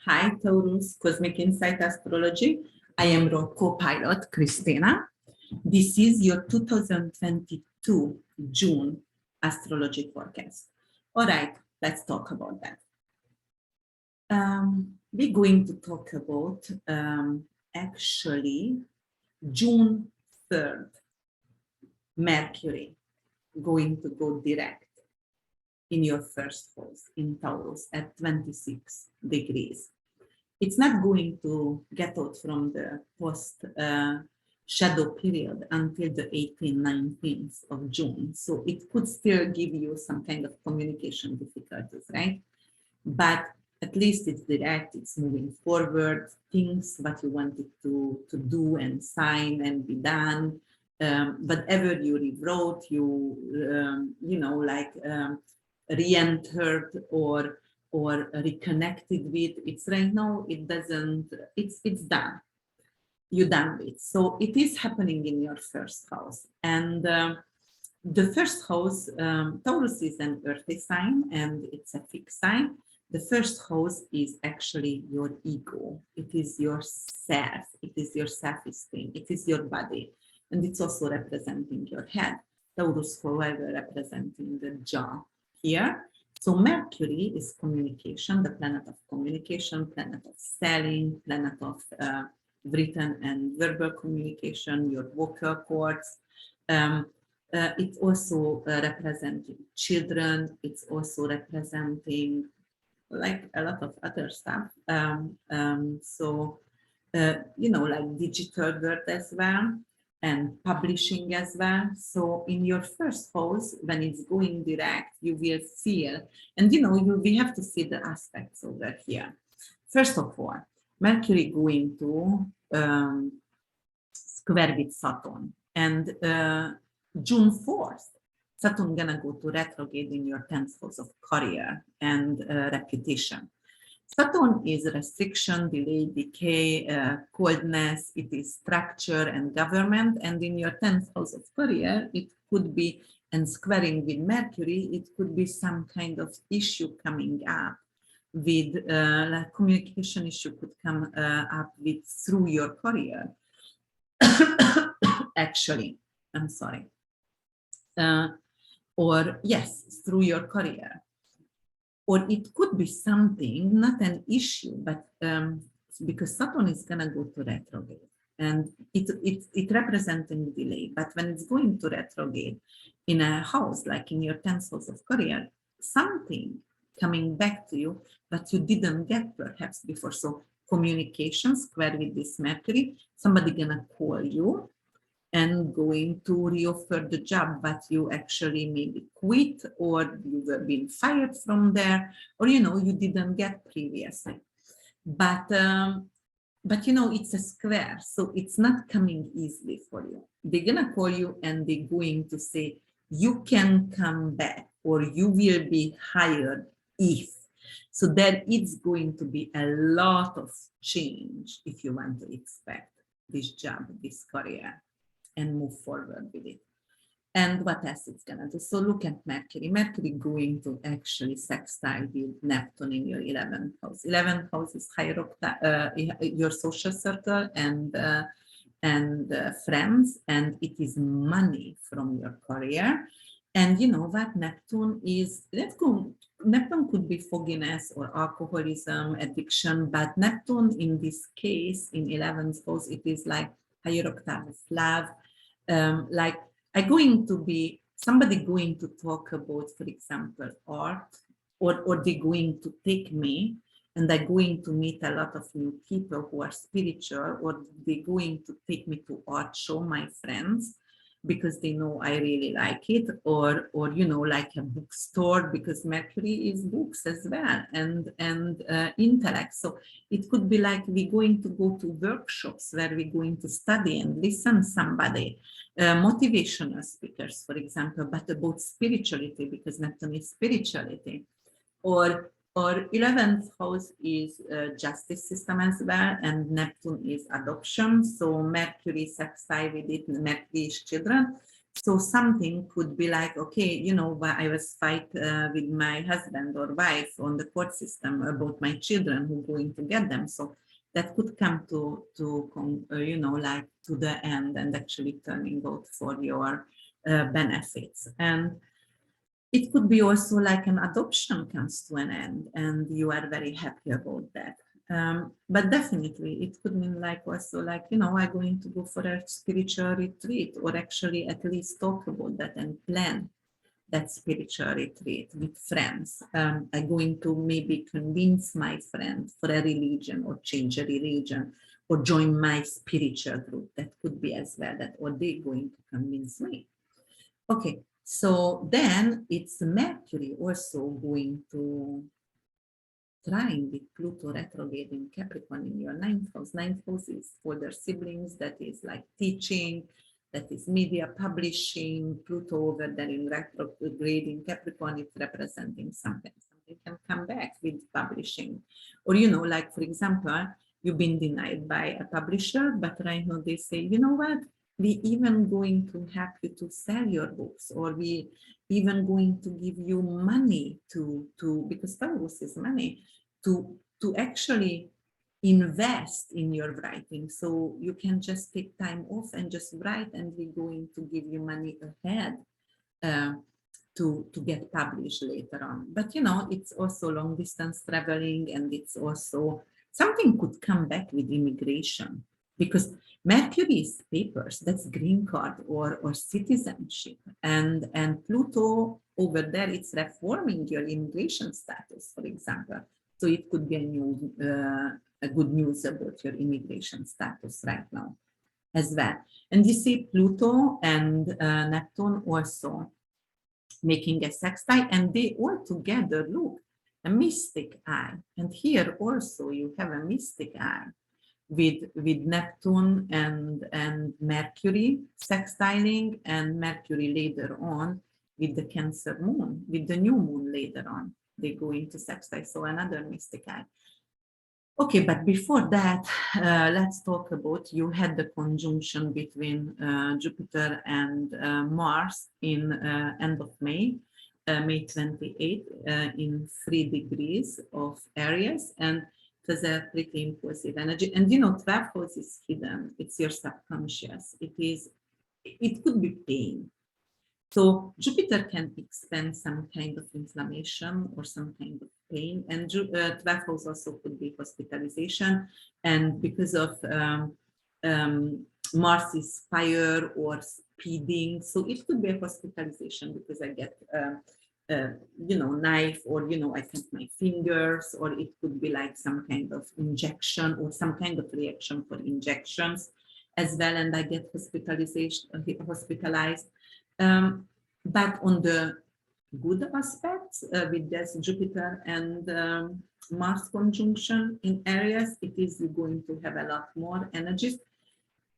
Hi, Taurus, Cosmic Insight Astrology. I am your co-pilot, Christina. This is your 2022 June astrology forecast. All right, let's talk about that. We're going to talk about actually June 3rd, Mercury going to go direct in your first house in Taurus at 26 degrees. It's not going to get out from the post shadow period until the 18th, 19th of June. So it could still give you some kind of communication difficulties, right? But at least it's direct, it's moving forward, things that you wanted to do and sign and be done. Whatever you rewrote, you re-entered or reconnected with, it's right now, it doesn't, it's done. You're done with. So it is happening in your first house. And the first house, Taurus is an earthy sign and it's a fixed sign. The first house is actually your ego. It is your self. It is your self-esteem. It is your body. And it's also representing your head. Taurus, however, representing the jaw here. So Mercury is communication, the planet of communication, planet of selling, planet of written and verbal communication, your vocal cords. It's also representing children. It's also representing like a lot of other stuff. Like digital world as well and publishing as well. So in your first house, when it's going direct, you will feel, and we have to see the aspects over here. First of all, Mercury going to square with Saturn, and June 4th, Saturn gonna go to retrograde in your 10th house of career and reputation. Saturn is restriction, delay, decay, coldness, it is structure and government, and in your 10th house of career, it could be, and squaring with Mercury, it could be some kind of issue coming up with, like communication issue could come up with through your career. Actually, I'm sorry. Or yes, through your career. Or it could be something, not an issue, but because Saturn is going to go to retrograde and it representing delay. But when it's going to retrograde in a house, like in your 10th house of career, something coming back to you that you didn't get perhaps before. So communication square with this Mercury, somebody going to call you and going to reoffer the job, but you actually maybe quit or you were being fired from there, or you didn't get previously. But it's a square, so it's not coming easily for you. They're gonna call you and they're going to say you can come back or you will be hired if. So there is going to be a lot of change if you want to expect this job, this career, and move forward with it. And what else it's gonna do? So look at Mercury. Mercury going to actually sextile with Neptune in your 11th house. 11th house is higher your social circle and friends, and it is money from your career. And you know what Neptune is? Neptune could be fogginess or alcoholism, addiction, but Neptune in this case, in 11th house, it is like higher octave of love. Like I'm going to be somebody going to talk about, for example, art, or they're going to take me and they're going to meet a lot of new people who are spiritual, or they're going to take me to art show, my friends, because they know I really like it, or like a bookstore, because Mercury is books as well, and intellect. So it could be like we're going to go to workshops where we're going to study and listen somebody, motivational speakers, for example, but about spirituality, because Neptune is spirituality, or 11th house is justice system as well, and Neptune is adoption. So Mercury sextile with it, Mercury is children. So something could be like, okay, you know, I was fight with my husband or wife on the court system about my children who are going to get them. So that could come to you know, like to the end and actually turning out for your benefits. And it could be also like an adoption comes to an end and you are very happy about that. But definitely it could mean like also like, you know, I'm going to go for a spiritual retreat, or actually at least talk about that and plan that spiritual retreat with friends. I'm going to maybe convince my friend for a religion, or change a religion, or join my spiritual group. That could be as well that, or they're going to convince me. Okay, so then it's Mercury also going to trine with Pluto retrograde in Capricorn in your ninth house. Ninth house is for their siblings, that is like teaching, that is media publishing. Pluto over there in retrograde in Capricorn, it's representing something. Something can come back with publishing. Or, you know, like for example, you've been denied by a publisher, but right now they say, you know what, we even going to help you to sell your books, or we even going to give you money to because Taurus is money, to actually invest in your writing. So you can just take time off and just write, and we're going to give you money ahead uh, to get published later on. But you know, it's also long distance traveling, and it's also something could come back with immigration, because Mercury is papers, that's green card or citizenship, and Pluto over there, it's reforming your immigration status, for example. So it could be a good news about your immigration status right now as well. And you see Pluto and Neptune also making a sextile, and they all together look a mystic eye. And here also you have a mystic eye with Neptune and Mercury sextiling, and Mercury later on with the Cancer moon, with the new moon later on, they go into sextile. So another mystic eye. Okay, but before that, let's talk about, you had the conjunction between Jupiter and Mars in end of May, May 28, in 3 degrees of Aries, and it was a pretty impulsive energy. And you know, 12th house is hidden, it's your subconscious. It could be pain. So Jupiter can expand some kind of inflammation or some kind of pain, and 12th house also could be hospitalization. And because of Mars is fire or speeding, so it could be a hospitalization because I get you know, knife, or you know, I cut my fingers, or it could be like some kind of injection or some kind of reaction for injections as well, and I get hospitalized. But on the good aspects, with this Jupiter and Mars conjunction in Aries, it is going to have a lot more energies.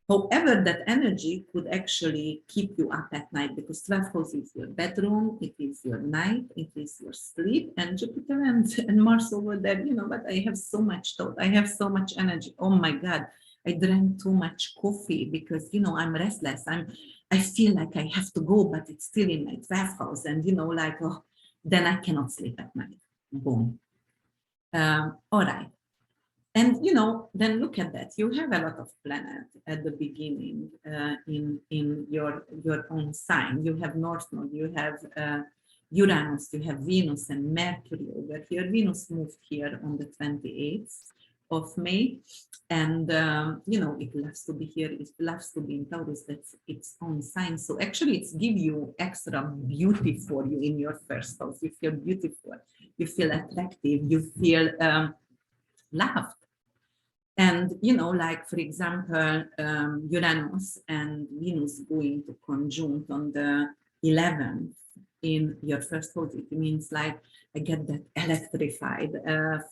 However, that energy could actually keep you up at night, because 12th house is your bedroom, it is your night, it is your sleep, and Jupiter and Mars over there, you know, but I have so much thought, I have so much energy. Oh my God, I drank too much coffee because, you know, I'm restless. I feel like I have to go, but it's still in my 12th house. And, you know, like, oh, then I cannot sleep at night. Boom. All right. And, you know, then look at that. You have a lot of planets at the beginning in your own sign. You have North Node, you have Uranus, you have Venus and Mercury over here. Venus moved here on the 28th of May. And, you know, it loves to be here. It loves to be in Taurus. That's its own sign. So actually it's give you extra beauty for you in your first house. You feel beautiful. You feel attractive. You feel loved. And, you know, like, for example, Uranus and Venus going to conjunct on the 11th in your first house. It means like I get that electrified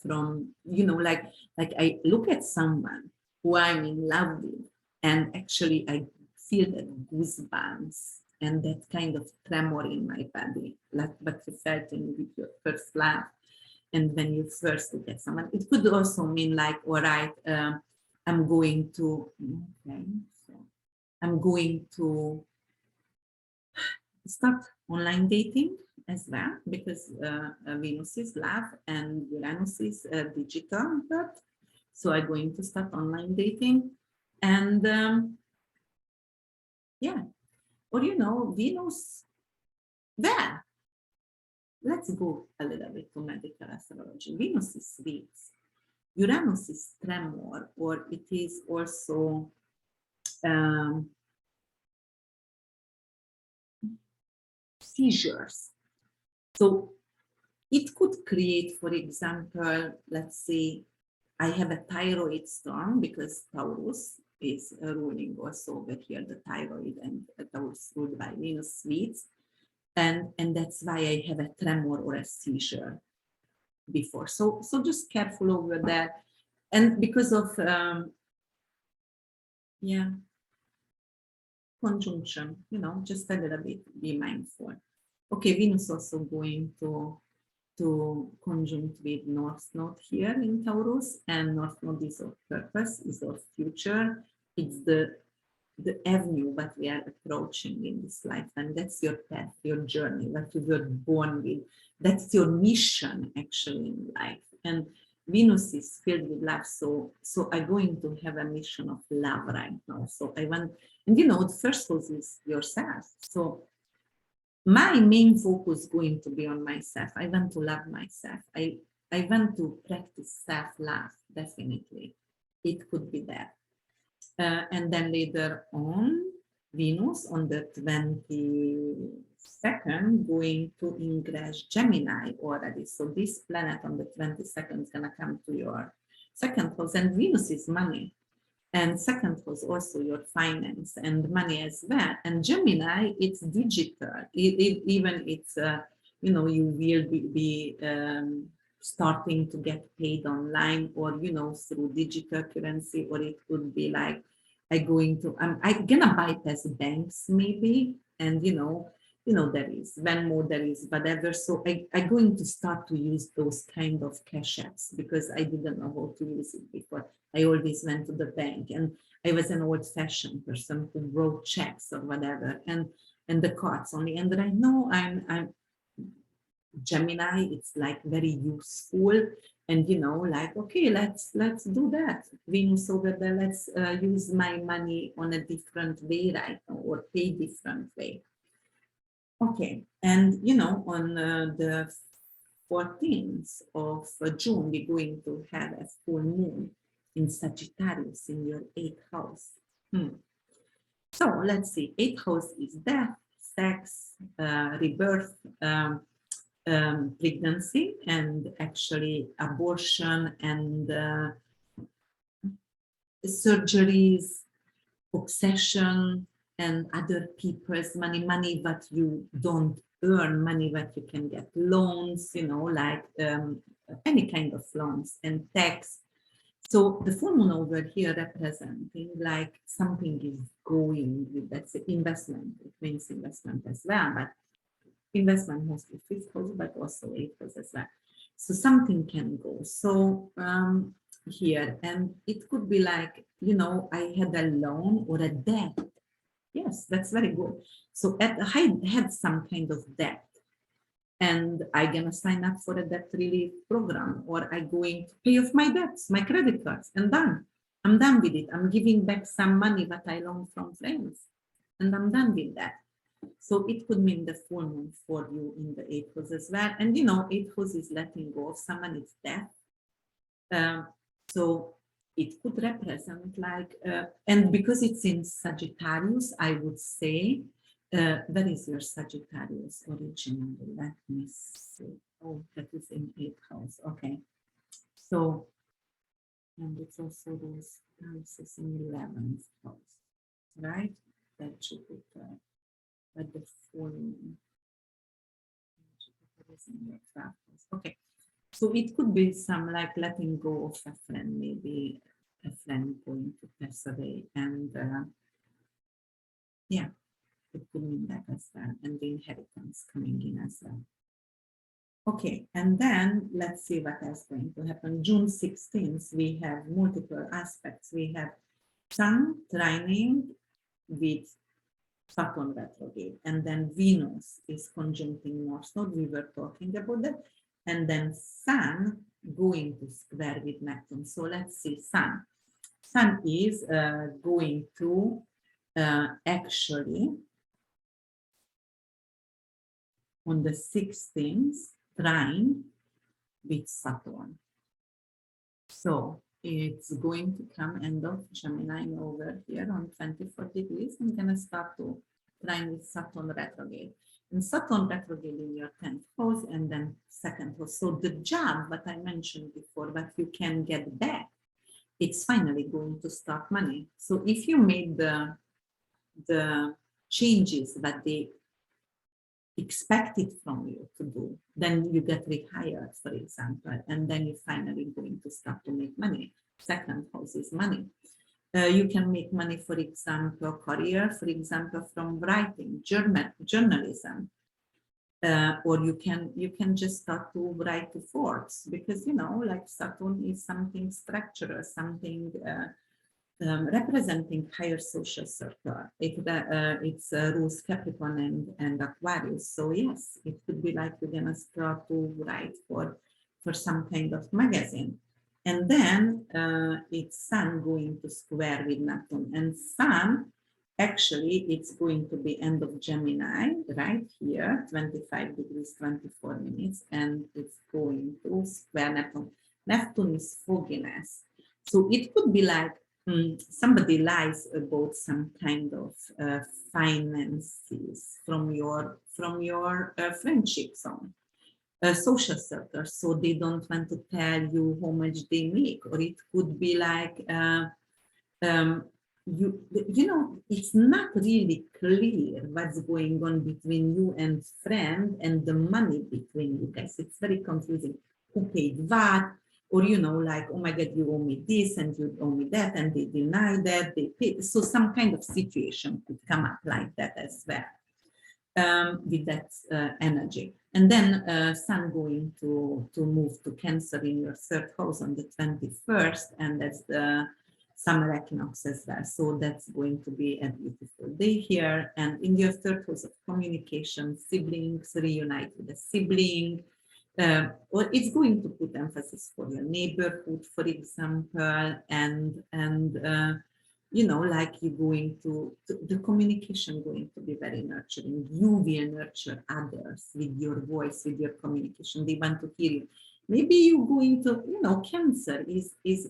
from, you know, like I look at someone who I'm in love with, and actually I feel that goosebumps and that kind of tremor in my body, like what you felt in with your first love. And when you first look at someone, it could also mean like, all right, I'm going to, okay, so I'm going to start online dating as well, because Venus is love and Uranus is digital birth. So I'm going to start online dating. And yeah, or Venus there. Let's go a little bit to medical astrology. Venus is sweets. Uranus is tremor, or it is also seizures. So it could create, for example, let's say I have a thyroid storm, because Taurus is ruling also over here, the thyroid, and Taurus ruled by Venus sweets. And that's why I have a tremor or a seizure before. So just careful over that. And because of, conjunction, just a little bit, be mindful. Okay, Venus also going to conjunct with North Node here in Taurus, and North Node is of purpose, is of future. It's the avenue that we are approaching in this lifetime. That's your path, your journey, what you were born with. That's your mission actually in life. And Venus is filled with love. So I'm going to have a mission of love right now. So I want, and the first house is yourself. So my main focus is going to be on myself. I want to love myself. I want to practice self-love, definitely. It could be that. And then later on, Venus on the 22nd going to ingress Gemini already. So this planet on the 22nd is going to come to your second house, and Venus is money. And second house also your finance and money as well. And Gemini, it's digital. Even it's, you will be starting to get paid online, or through digital currency, or it could be like I'm gonna bypass banks maybe, and there is Venmo, there is whatever. So I'm going to start to use those kind of cash apps, because I didn't know how to use it before. I always went to the bank, and I was an old-fashioned person who wrote checks or whatever, and the cards only. And right now I'm Gemini. It's like very useful, and like, okay, let's do that. Venus over there. Let's use my money on a different way right now, or pay different way. Okay, and on the 14th of June, we're going to have a full moon in Sagittarius in your 8th house. So let's see, 8th house is death, sex, rebirth, pregnancy, and actually abortion, and surgeries, obsession, and other people's money that you don't earn, money that you can get loans, like any kind of loans, and tax. So the full moon over here representing like something is going with, that's investment. It means investment as well, but investment mostly 5th house, but also 8th house as well. So something can go. So here, and it could be like, I had a loan or a debt. Yes, that's very good. So I had some kind of debt, and I'm gonna sign up for a debt relief program, or I'm going to pay off my debts, my credit cards, and done. I'm done with it. I'm giving back some money that I loaned from friends, and I'm done with that. So it could mean the full moon for you in the 8th house as well. And 8th house is letting go of someone, it's death. So it could represent like, and because it's in Sagittarius, I would say, where is your Sagittarius originally? Let me see. Oh, that is in 8th house. Okay. So, and it's also those houses in 11th house, right? That should be correct. But the full moon is in your 12th house. Okay. So it could be some like letting go of a friend, maybe a friend going to pass away, and yeah, it could mean that as well, and the inheritance coming in as well. Okay, and then let's see what else going to happen. June 16th, we have multiple aspects. We have Sun trining with Saturn retrograde, and then Venus is conjuncting North Node. We were talking about that, and then Sun going to square with Neptune. So let's see, Sun. Sun is going to actually on the 16th trine with Saturn. So it's going to come end of Gemini over here on 24 degrees. I'm going to start to trine with Saturn retrograde. And Saturn retrograde in your 10th house and then second house. So the job that I mentioned before that you can get back, it's finally going to start money. So if you made the changes that they expected from you to do, then you get rehired, for example, and then you're finally going to start to make money. Second house is money. You can make money, for example, career, for example, from writing, journalism, or you can just start to write to Forbes, because like Saturn is something structural, something representing higher social circle. It's rules Capricorn and Aquarius. So yes, it could be like you're gonna start to write for some kind of magazine. And then it's Sun going to square with Neptune. And Sun, actually, it's going to be end of Gemini, right here, 25 degrees, 24 minutes, and it's going to square Neptune. Neptune is fogginess. So it could be like somebody lies about some kind of finances from your friendship zone, social circle. So they don't want to tell you how much they make, or it could be like it's not really clear what's going on between you and friend and the money between you guys. It's very confusing. Who paid what? Or, like, oh my God, you owe me this and you owe me that, and they deny that, they pay. So some kind of situation could come up like that as well, with that energy. And then Sun going to move to Cancer in your third house on the 21st, and that's the summer equinox as well. So that's going to be a beautiful day here. And in your third house of communication, siblings, reunite with a sibling, or it's going to put emphasis for your neighborhood, for example, and like you're going to the communication going to be very nurturing. You will nurture others with your voice, with your communication. They want to hear you. Maybe you're going to, Cancer is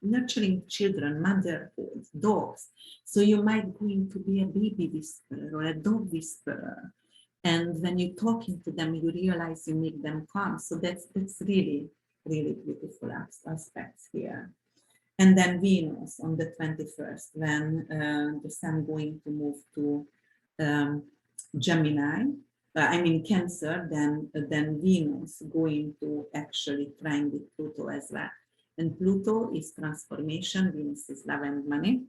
nurturing children, motherhood, dogs. So you might going to be a baby whisperer or a dog whisperer. And when you're talking to them, you realize you make them calm. So that's really, really beautiful aspects here. And then Venus on the 21st, when the Sun going to move to Gemini, Cancer, then Venus going to actually trine with Pluto as well. And Pluto is transformation, Venus is love and money.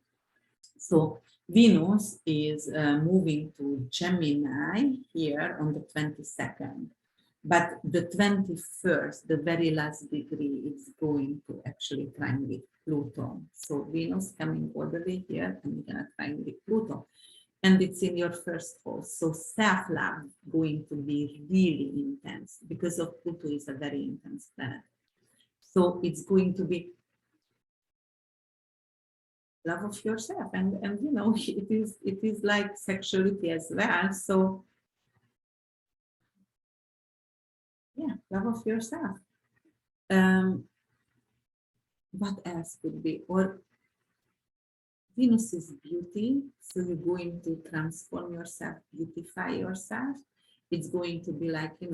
So Venus is moving to Gemini here on the 22nd. But the 21st, the very last degree, is going to actually trine with Pluto. So Venus coming all the way here and we're going to trine with Pluto. And it's in your first house. So self-love going to be really intense because of Pluto is a very intense planet. So it's going to be love of yourself, and it is like sexuality as well. So yeah, love of yourself. What else could be? Or Venus is beauty, so you're going to transform yourself, beautify yourself. It's going to be like, I'm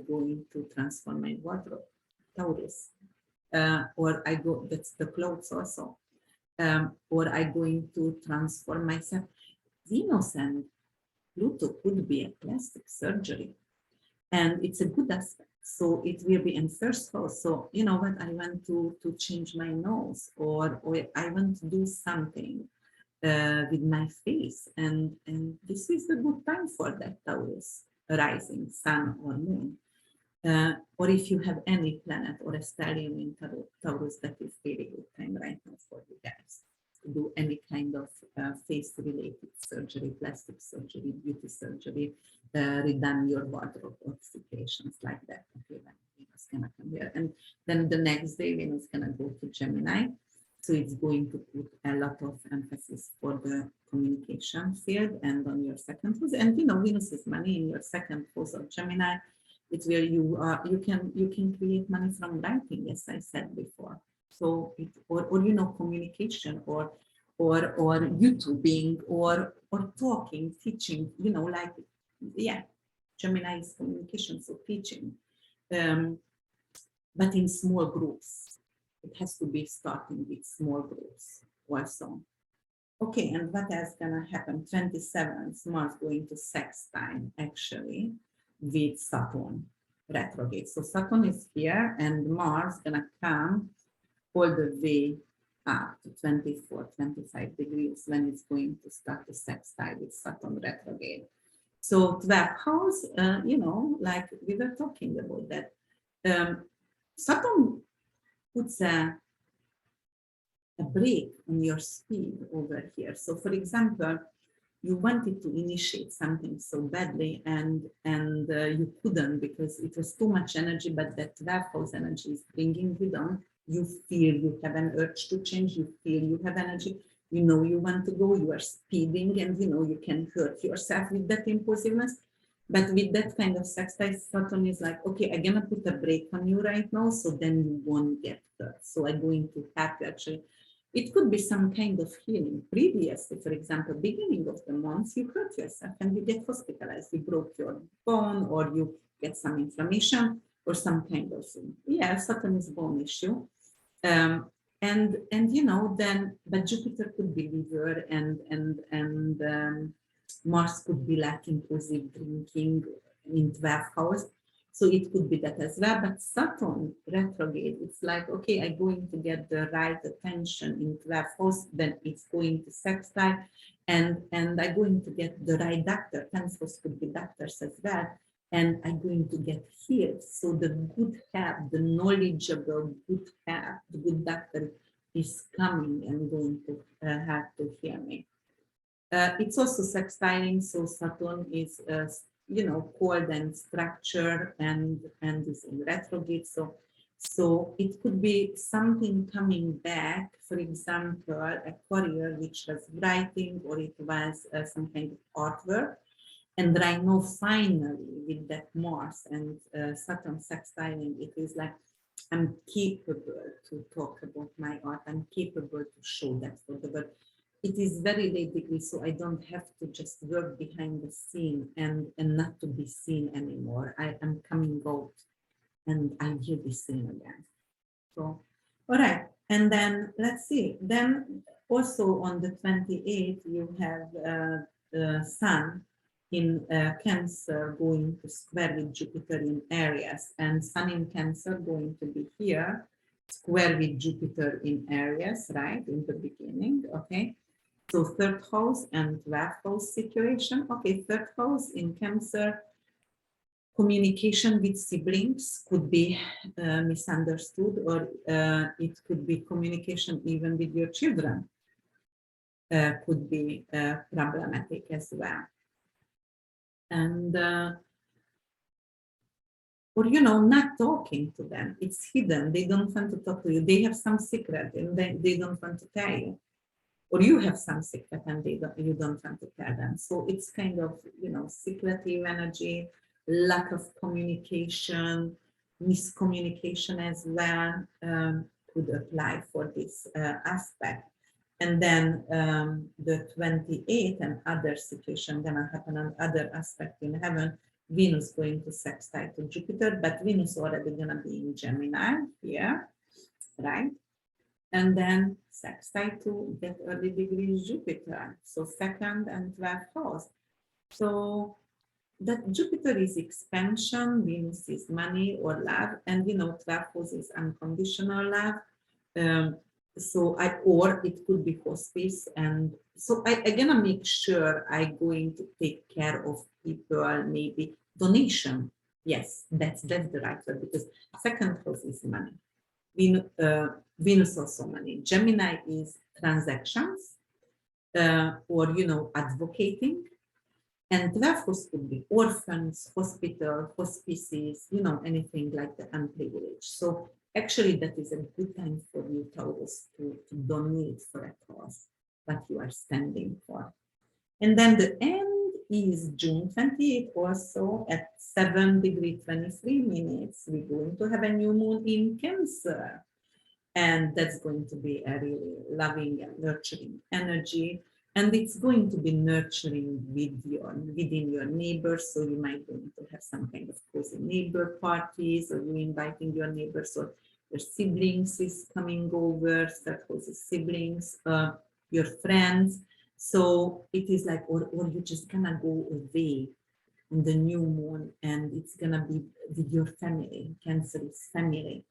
going to transform my wardrobe, Taurus, or that's the clothes also. Or I'm going to transform myself. Venus and Pluto could be a plastic surgery, and it's a good aspect. So it will be in first house. So I want to change my nose, or I want to do something with my face, and this is a good time for that Taurus rising, Sun or Moon. Or if you have any planet or a stellium in Taurus, that is really good time right now for you guys. to do any kind of face-related surgery, plastic surgery, beauty surgery, redone your wardrobe or situations like that. Okay, then Venus gonna come here, and then the next day Venus gonna go to Gemini. So it's going to put a lot of emphasis for the communication field and on your second house. And Venus is money in your second house of Gemini. It's where you can create money from writing, as I said before. So or communication or YouTubing or talking, teaching, like, yeah, Gemini is communication, so teaching. But in small groups. It has to be starting with small groups also. Okay, and what else gonna happen? 27th, Mars going to sextile actually with Saturn retrograde. So Saturn is here and Mars gonna come all the way up to 24, 25 degrees when it's going to start the sextile with Saturn retrograde. So 12th house, like we were talking about that. Saturn puts a brake on your speed over here. So for example, you wanted to initiate something so badly and you couldn't because it was too much energy, but that 12th house energy is bringing you down. You feel you have an urge to change, you feel you have energy, you want to go, you are speeding, and you can hurt yourself with that impulsiveness. But with that kind of sextile, Saturn is like, okay, I'm gonna put a brake on you right now, so then you won't get hurt. So I'm going to have you actually. It could be some kind of healing. Previously, for example, beginning of the month, you hurt yourself and you get hospitalized. You broke your bone or you get some inflammation or some kind of thing. Yeah, Saturn is bone issue. And then, but Jupiter could be liver and Mars could be like impulsive drinking in 12th house. So it could be that as well, but Saturn retrograde, it's like, okay, I'm going to get the right attention in 12th house, then it's going to sextile, and I'm going to get the right doctor. 10th house could be doctors as well, and I'm going to get healed. So the good help, the knowledgeable good help, the good doctor is coming and going to have to heal me. It's also sextiling, so Saturn is cold and structure and is in retrograde. So it could be something coming back, for example, a career which was writing or it was some kind of artwork. And right now, finally, with that Mars and Saturn sextiling, it is like, I'm capable to talk about my art. I'm capable to show that for the world. It is very late degree, so I don't have to just work behind the scene and not to be seen anymore. I am coming out and I will be seen again. So, all right. And then let's see. Then also on the 28th, you have the Sun in Cancer going to square with Jupiter in Aries, and Sun in Cancer going to be here, square with Jupiter in Aries, right, in the beginning, okay? So 3rd house and 12th house situation. Okay, 3rd house in Cancer, communication with siblings could be misunderstood, or it could be communication even with your children could be problematic as well. And or not talking to them. It's hidden. They don't want to talk to you. They have some secret and they don't want to tell you. Or you have some secret and you don't want to tell them. So it's kind of, secretive energy, lack of communication, miscommunication as well could apply for this aspect. And then the 28th and other situation gonna happen on other aspect in heaven. Venus going to sextile to Jupiter, but Venus already gonna be in Gemini here, right? And then sextile to get early degrees Jupiter. So 2nd and 12th house. So that Jupiter is expansion, Venus is money or love, and 12th house is unconditional love. Or it could be hospice, and so I'm gonna make sure I'm going to take care of people, maybe donation. Yes, that's the right word, because 2nd house is money. Venus also money. Gemini is transactions, or, you know, advocating. And 12 house could be orphans, hospital, hospices, you know, anything like the unprivileged. So actually that is a good time for you, Taurus, to donate for a cause that you are standing for. And then the end is June 28th, also at 7°23'. We're going to have a new moon in Cancer. And that's going to be a really loving and nurturing energy. And it's going to be nurturing within your neighbors. So you might going to have some kind of cozy neighbor parties, or you inviting your neighbors, or your siblings is coming over, start cozy siblings, your friends. So it is like, or you're just gonna go away in the new moon, and it's gonna be with your family. Cancer is family,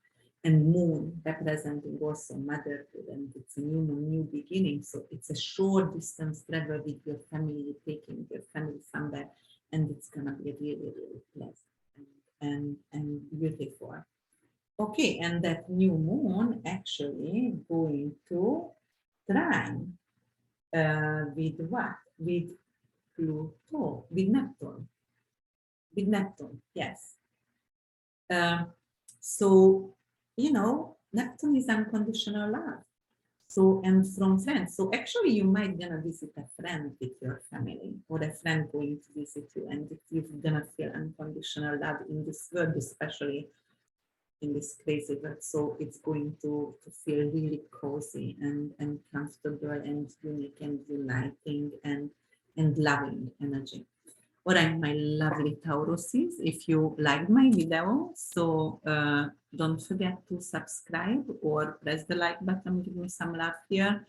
and moon representing also motherhood, and it's a new moon, new beginning. So it's a short distance travel with your family, taking your family somewhere, and it's gonna be really, really pleasant and beautiful. Okay, and that new moon actually going to trine with what? With Pluto, with Neptune. With Neptune, yes. So, you know, Neptune is unconditional love. So, and from friends. So actually you might gonna visit a friend with your family, or a friend going to visit you, and you're gonna feel unconditional love in this world, especially in this crazy world. So it's going to feel really cozy and comfortable and unique and uniting and loving energy. All right, my lovely Tauruses, if you liked my video, so don't forget to subscribe or press the like button, give me some love here.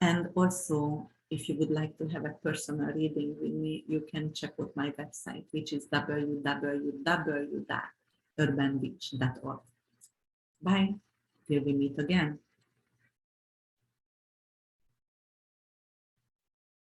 And also, if you would like to have a personal reading with me, you can check out my website, which is www.urbanwitch.org. Bye, till we meet again.